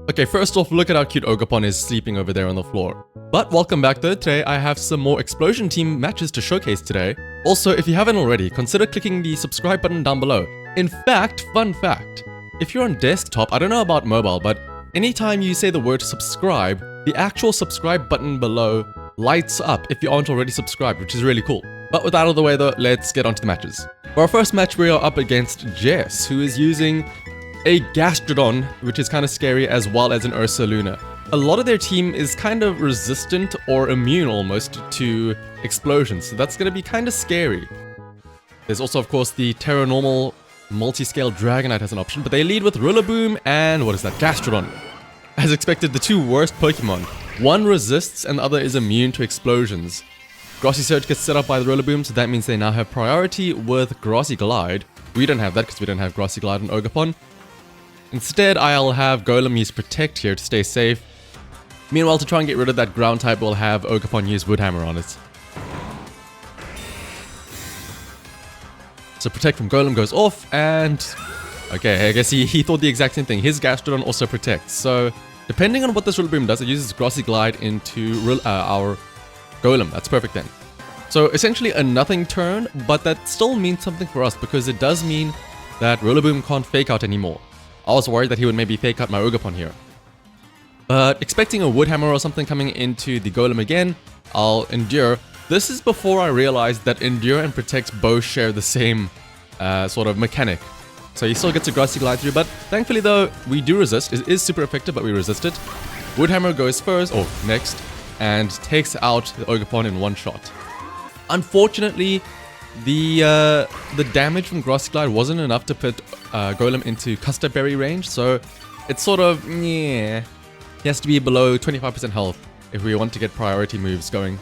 Okay, first off, look at how cute Ogerpon is sleeping over there on the floor. But welcome back though. Today I have some more Explosion Team matches to showcase today. Also, if you haven't already, consider clicking the subscribe button down below. In fact, fun fact, if you're on desktop, I don't know about mobile, but anytime you say the word subscribe, the actual subscribe button below lights up if you aren't already subscribed, which is really cool. But with that out of the way though, let's get on to the matches. For our first match, we are up against Jess, who is using a Gastrodon, which is kind of scary, as well as an Ursaluna. A lot of their team is kind of resistant or immune almost to explosions, so that's going to be kind of scary. There's also, of course, the Terra Normal Multi-Scale Dragonite as an option, but they lead with Rillaboom and, what is that, Gastrodon. As expected, the two worst Pokemon. One resists and the other is immune to explosions. Grassy Surge gets set up by the Rillaboom, so that means they now have priority with Grassy Glide. We don't have that because we don't have Grassy Glide and Ogerpon. Instead, I'll have Golem use Protect here to stay safe. Meanwhile, to try and get rid of that ground type, we'll have Ogerpon use Woodhammer on it. So Protect from Golem goes off, and... okay, I guess he thought the exact same thing. His Gastrodon also protects. So, depending on what this Rillaboom does, it uses Grassy Glide into our Golem. That's perfect then. So, essentially a nothing turn, but that still means something for us, because it does mean that Rillaboom can't Fake Out anymore. I was worried that he would maybe Fake Out my Ogerpon here. But expecting a Woodhammer or something coming into the Golem again, I'll Endure. This is before I realized that Endure and Protect both share the same sort of mechanic. So he still gets a Grassy Glide through, but thankfully though, we do resist. It is super effective, but we resist it. Woodhammer goes first, or next, and takes out the Ogerpon in one shot. Unfortunately, the damage from Grassy Glide wasn't enough to put Golem into Custard Berry range, so it's sort of, yeah. He has to be below 25% health if we want to get priority moves going.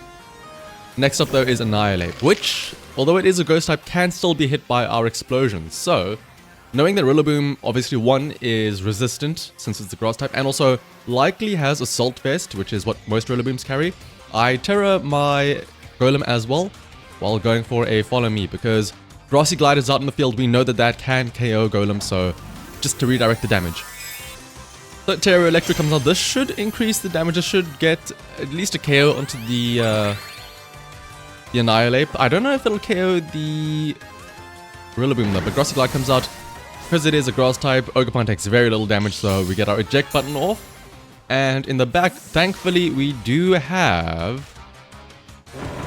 Next up though is Annihilate, which, although it is a ghost type, can still be hit by our explosions. So, knowing that Rillaboom, obviously one, is resistant since it's the grass type, and also likely has Assault Vest, which is what most Rillabooms carry, I Terra my Golem as well, while going for a Follow Me, because Grassy Glide is out in the field. We know that that can KO Golem, so just to redirect the damage. So Terra Electric comes out. This should increase the damage. This should get at least a KO onto the Annihilate. I don't know if it'll KO the Rillaboom though, but Grassy Glide comes out. Because it is a grass type, Ogerpon takes very little damage, so we get our eject button off. And in the back, thankfully, we do have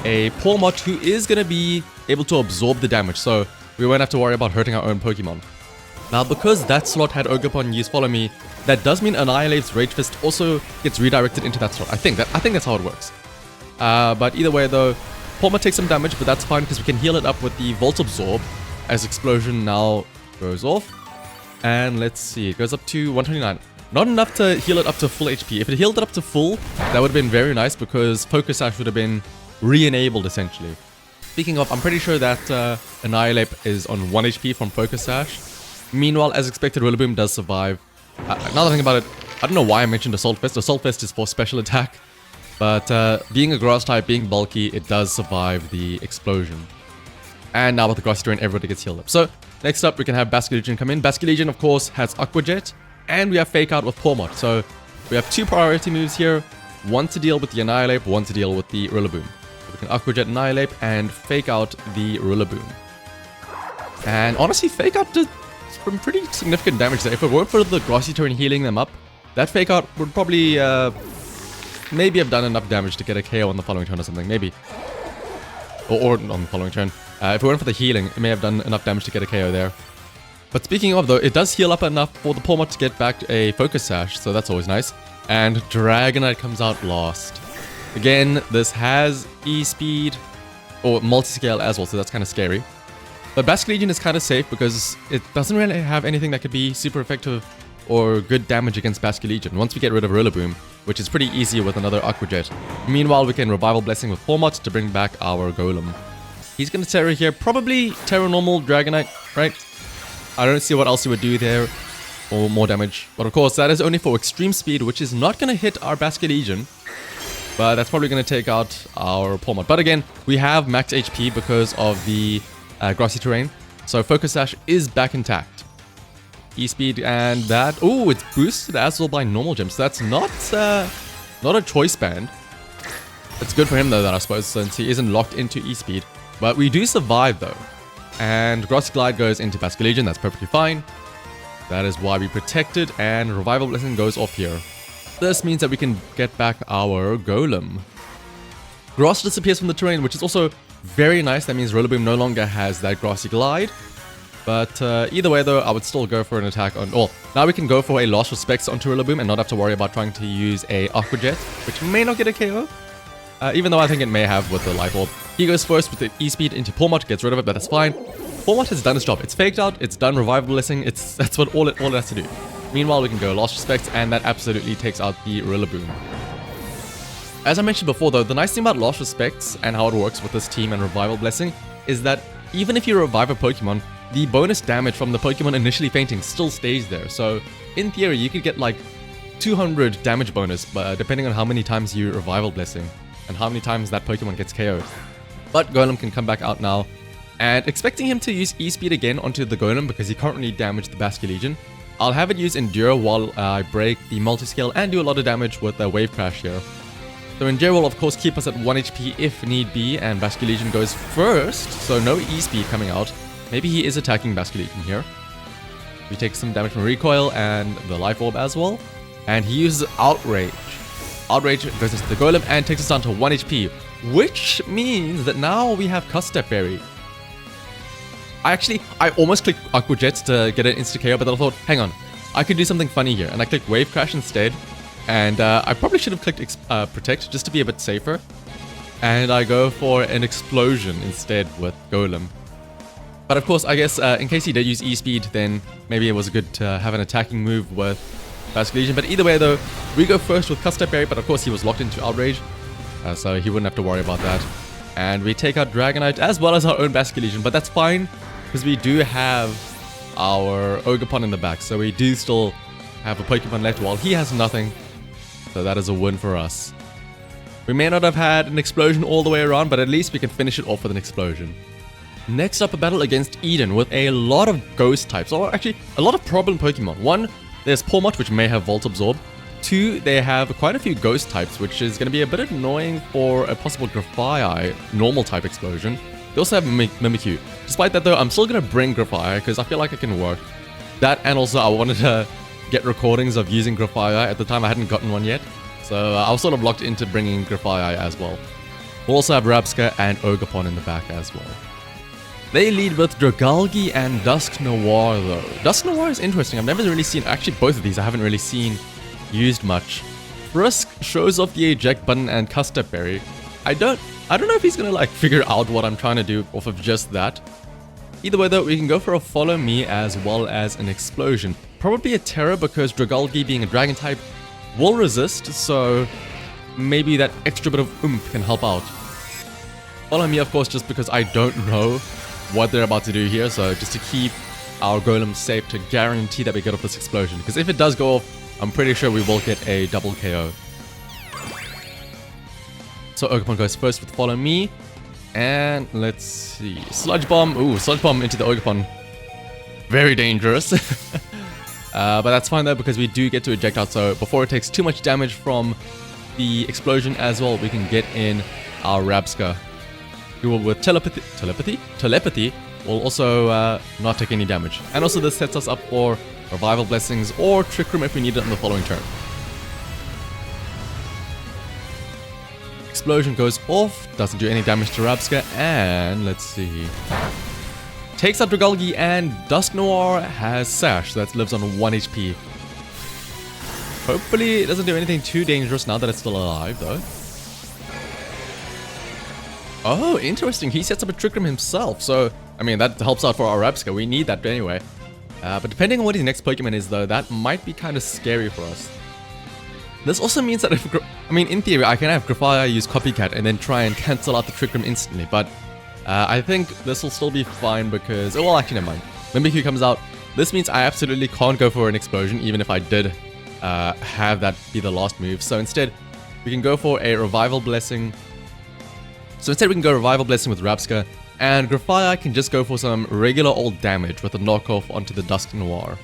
a Pawmot who is going to be able to absorb the damage, so we won't have to worry about hurting our own Pokemon. Now, because that slot had Ogerpon use Follow Me, that does mean Annihilate's Rage Fist also gets redirected into that slot. I think that's how it works. But either way, though, Pawmot takes some damage, but that's fine because we can heal it up with the Volt Absorb as Explosion now goes off. And let's see, it goes up to 129. Not enough to heal it up to full HP. If it healed it up to full, that would have been very nice because Focus Sash would have been re-enabled essentially. Speaking of, I'm pretty sure that Annihilate is on 1 HP from Focus Sash. Meanwhile, as expected, Rillaboom does survive. Now that I think about it, I don't know why I mentioned Assault Vest. Assault Vest is for special attack. But being a grass type, being bulky, it does survive the explosion. And now with the grassy terrain, everybody gets healed up. So next up, we can have Basculegion come in. Basculegion, of course, has Aqua Jet. And we have Fake Out with Pawmot. So we have two priority moves here. One to deal with the Annihilate, one to deal with the Rillaboom. So we can Aqua Jet Annihilate and Fake Out the Rillaboom. And honestly, Fake Out did some pretty significant damage there. If it weren't for the grassy terrain healing them up, that Fake Out would probably maybe have done enough damage to get a KO on the following turn or something. Maybe. Or on the following turn. If it weren't for the healing, it may have done enough damage to get a KO there. But speaking of though, it does heal up enough for the Pawmot to get back a Focus Sash, so that's always nice. And Dragonite comes out last. Again, this has E-Speed, or Multi-Scale as well, so that's kind of scary. But Basculegion is kind of safe because it doesn't really have anything that could be super effective or good damage against Basculegion once we get rid of Rillaboom, which is pretty easy with another Aqua Jet. Meanwhile, we can Revival Blessing with Pawmot to bring back our Golem. He's going to Terra here, probably Terra Normal Dragonite, right? I don't see what else he would do there, or more damage. But of course, that is only for Extreme Speed, which is not going to hit our Basculegion. But that's probably going to take out our Pawmot. But again, we have max HP because of the grassy terrain. So Focus Sash is back intact. E-speed and that. Oh, it's boosted as well by normal gems. So that's not a choice band. It's good for him though, that I suppose, since he isn't locked into E-speed. But we do survive though. And Grassy Glide goes into Basket Legion. That's perfectly fine. That is why we protected, and Revival Blessing goes off here. This means that we can get back our Golem. Grass disappears from the terrain, which is also very nice. That means Rillaboom no longer has that Grassy Glide. But either way though, I would still go for an attack on... Oh, now we can go for a Lost Respects onto Rillaboom and not have to worry about trying to use a Aqua Jet, which may not get a KO. Even though I think it may have with the Life Orb. He goes first with the E-speed into Pawmot, gets rid of it, but that's fine. Pawmot has done its job. It's faked out, it's done Revival Blessing, that's what all it has to do. Meanwhile, we can go Lost Respects, and that absolutely takes out the Rillaboom. As I mentioned before though, the nice thing about Lost Respects and how it works with this team and Revival Blessing is that even if you revive a Pokemon, the bonus damage from the Pokemon initially fainting still stays there. So in theory, you could get like 200 damage bonus, depending on how many times you Revival Blessing and how many times that Pokemon gets KO'd. But Golem can come back out now, and expecting him to use E-speed again onto the Golem because he currently damaged the Basket Legion. I'll have it use Endure while I break the multi-scale and do a lot of damage with a Wave Crash here. So Endure will of course keep us at 1 HP if need be, and Basket Legion goes first, so no E-speed coming out. Maybe he is attacking Basket Legion here. We take some damage from Recoil and the Life Orb as well. And he uses Outrage. Outrage goes into the Golem and takes us down to 1 HP, which means that now we have Custap Berry. I almost clicked Aqua Jet to get an insta-KO, but then I thought, hang on, I could do something funny here. And I clicked Wave Crash instead. And I probably should have clicked Protect just to be a bit safer. And I go for an Explosion instead with Golem. But of course, I guess in case he did use E-speed, then maybe it was good to have an attacking move with Basket Legion. But either way though, we go first with Custap Berry, but of course he was locked into Outrage. So he wouldn't have to worry about that. And we take out Dragonite as well as our own Basket Legion, but that's fine because we do have our Ogerpon in the back. So we do still have a Pokemon left while he has nothing. So that is a win for us. We may not have had an explosion all the way around, but at least we can finish it off with an explosion. Next up, a battle against Eden with a lot of ghost types, or actually a lot of problem Pokemon. One, there's Pawmot, which may have Volt Absorb. Two, they have quite a few ghost types, which is going to be a bit annoying for a possible Grafaiai normal type explosion. They also have Mimikyu. Despite that though, I'm still going to bring Grafaiai because I feel like it can work. That, and also I wanted to get recordings of using Grafaiai. At the time I hadn't gotten one yet, so I was sort of locked into bringing Grafaiai as well. We'll also have Rabsca and Ogerpon in the back as well. They lead with Dragalge and Dusk Noir though. Dusk Noir is interesting. I've never really seen, actually both of these I haven't really seen used much. Frisk shows off the eject button and Custap Berry. I don't know if he's gonna like figure out what I'm trying to do off of just that. Either way though, we can go for a Follow Me as well as an Explosion. Probably a Terror because Dragalge being a dragon type will resist, so maybe that extra bit of oomph can help out. Follow Me of course just because I don't know what they're about to do here, so just to keep our Golem safe to guarantee that we get off this explosion, because if it does go off, I'm pretty sure we will get a double KO. So Ogerpon goes first with Follow Me, and let's see, Sludge Bomb. Ooh, Sludge Bomb into the Ogerpon. Very dangerous. But that's fine though, because we do get to eject out, so before it takes too much damage from the explosion as well, we can get in our Rabsca. We will with Telepathy will also not take any damage. And also this sets us up for Revival Blessings or Trick Room if we need it on the following turn. Explosion goes off, doesn't do any damage to Rabsca, and let's see. Takes out Dragalge, and Dusk Noir has Sash, that lives on 1 HP. Hopefully it doesn't do anything too dangerous now that it's still alive though. Oh, interesting. He sets up a Trick Room himself. So, I mean, that helps out for our Rabsca. We need that anyway. But depending on what his next Pokemon is, though, that might be kind of scary for us. This also means that if... I mean, in theory, I can have Grafaiai use Copycat and then try and cancel out the Trick Room instantly. But I think this will still be fine because... Oh, well, actually, never mind. Mimikyu comes out. This means I absolutely can't go for an Explosion, even if I did have that be the last move. So instead, we can go for a Revival Blessing. So instead we can go Revival Blessing with Rabsca, and Grafaiai can just go for some regular old damage with a knockoff onto the Dusk Noir.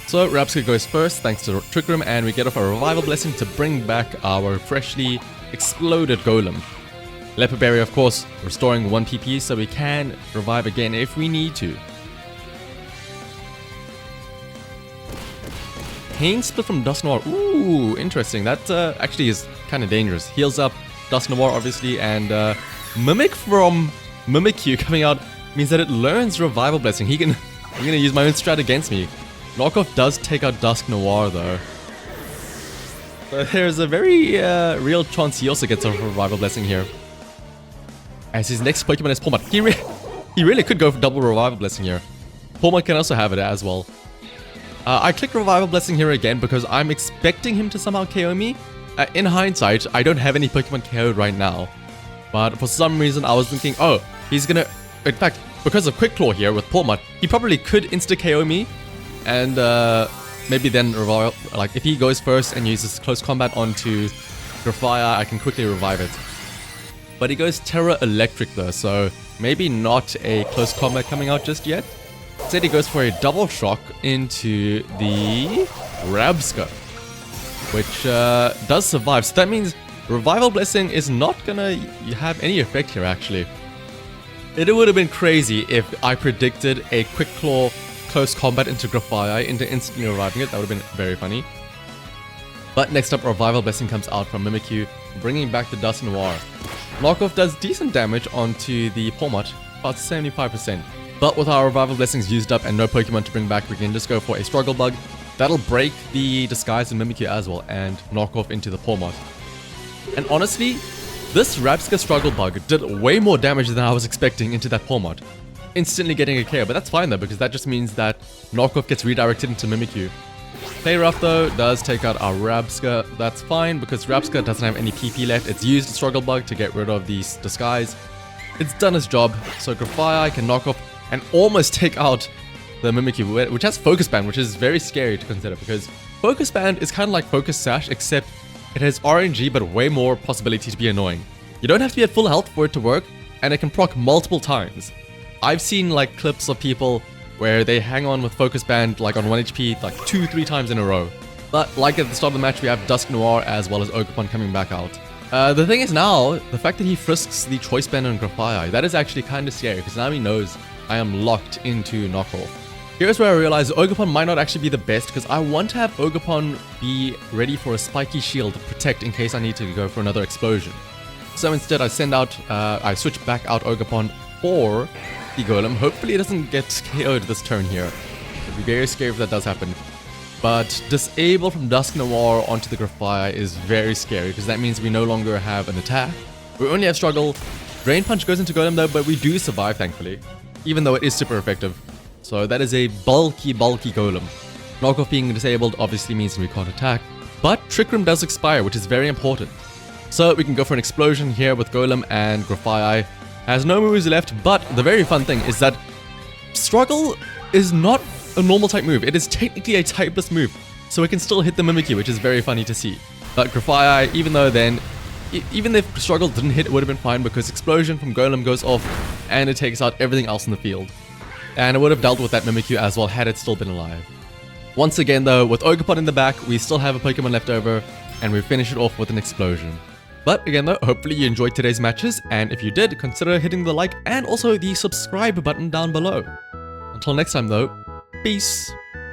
So Rabsca goes first thanks to Trick Room, and we get off a Revival Blessing to bring back our freshly exploded Golem. Leopard Berry, of course, restoring 1 PP so we can revive again if we need to. Pain Split from Dust Noir. Ooh, interesting. That actually is kind of dangerous. Heals up Dust Noir, obviously, and Mimic from Mimikyu coming out means that it learns Revival Blessing. I'm going to use my own strat against me. Knockoff does take out Dusk Noir, though. But there's a very real chance he also gets a Revival Blessing here. As his next Pokemon is Pawmot. He really could go for double Revival Blessing here. Pawmot can also have it as well. I click Revival Blessing here again because I'm expecting him to somehow KO me. In hindsight, I don't have any Pokemon KO'd right now. But for some reason, I was thinking, oh, he's gonna... In fact, because of Quick Claw here with Pawmot, he probably could insta-KO me. And maybe then revive... Like, if he goes first and uses Close Combat onto Grafaiai, I can quickly revive it. But he goes Terra Electric though, so maybe not a Close Combat coming out just yet. Instead, he goes for a Double Shock into the Rabsca, which does survive. So that means Revival Blessing is not gonna have any effect here, actually. It would have been crazy if I predicted a Quick Claw Close Combat into Grafaiai into instantly reviving it. That would have been very funny. But next up, Revival Blessing comes out from Mimikyu, bringing back the Dust Noir. Knockoff does decent damage onto the Pawmot, about 75%. But with our Revival Blessings used up and no Pokemon to bring back, we can just go for a Struggle Bug. That'll break the Disguise in Mimikyu as well and knock off into the Pawmot. And honestly, this Rabsca Struggle Bug did way more damage than I was expecting into that Pawmot. Instantly getting a KO, but that's fine though, because that just means that knockoff gets redirected into Mimikyu. Play Rough though does take out our Rabsca. That's fine because Rabsca doesn't have any PP left. It's used Struggle Bug to get rid of the Disguise. It's done its job, so Grafaiai can knock off and almost take out the Mimikyu, which has Focus Band, which is very scary to consider because Focus Band is kind of like Focus Sash, except it has RNG but way more possibility to be annoying. You don't have to be at full health for it to work, and it can proc multiple times. I've seen like clips of people where they hang on with Focus Band like on 1 HP like 2-3 times in a row. But like at the start of the match, we have Dusk Noir as well as Ogerpon coming back out. The thing is now, the fact that he frisks the Choice Band on Grafaiai, that is actually kind of scary because now he knows I am locked into knockoff. Here's where I realize Ogerpon might not actually be the best because I want to have Ogerpon be ready for a spiky shield to protect in case I need to go for another explosion. So instead I I switch back out Ogerpon for the Golem. Hopefully it doesn't get KO'd this turn here. It'd be very scary if that does happen. But disable from Dusk Noir onto the Grafaiai is very scary because that means we no longer have an attack. We only have Struggle. Drain Punch goes into Golem though, but we do survive thankfully. Even though it is super effective. So that is a bulky Golem. Knockoff being disabled obviously means we can't attack. But Trick Room does expire, which is very important. So we can go for an explosion here with Golem, and Grafaiai has no moves left, but the very fun thing is that Struggle is not a normal type move. It is technically a typeless move. So it can still hit the Mimikyu, which is very funny to see. But Grafaiai, even if Struggle didn't hit, it would have been fine because Explosion from Golem goes off and it takes out everything else in the field. And it would have dealt with that Mimikyu as well had it still been alive. Once again though, with Ogerpon in the back, we still have a Pokemon left over and we finish it off with an Explosion. But again though, hopefully you enjoyed today's matches, and if you did, consider hitting the like and also the subscribe button down below. Until next time though, peace!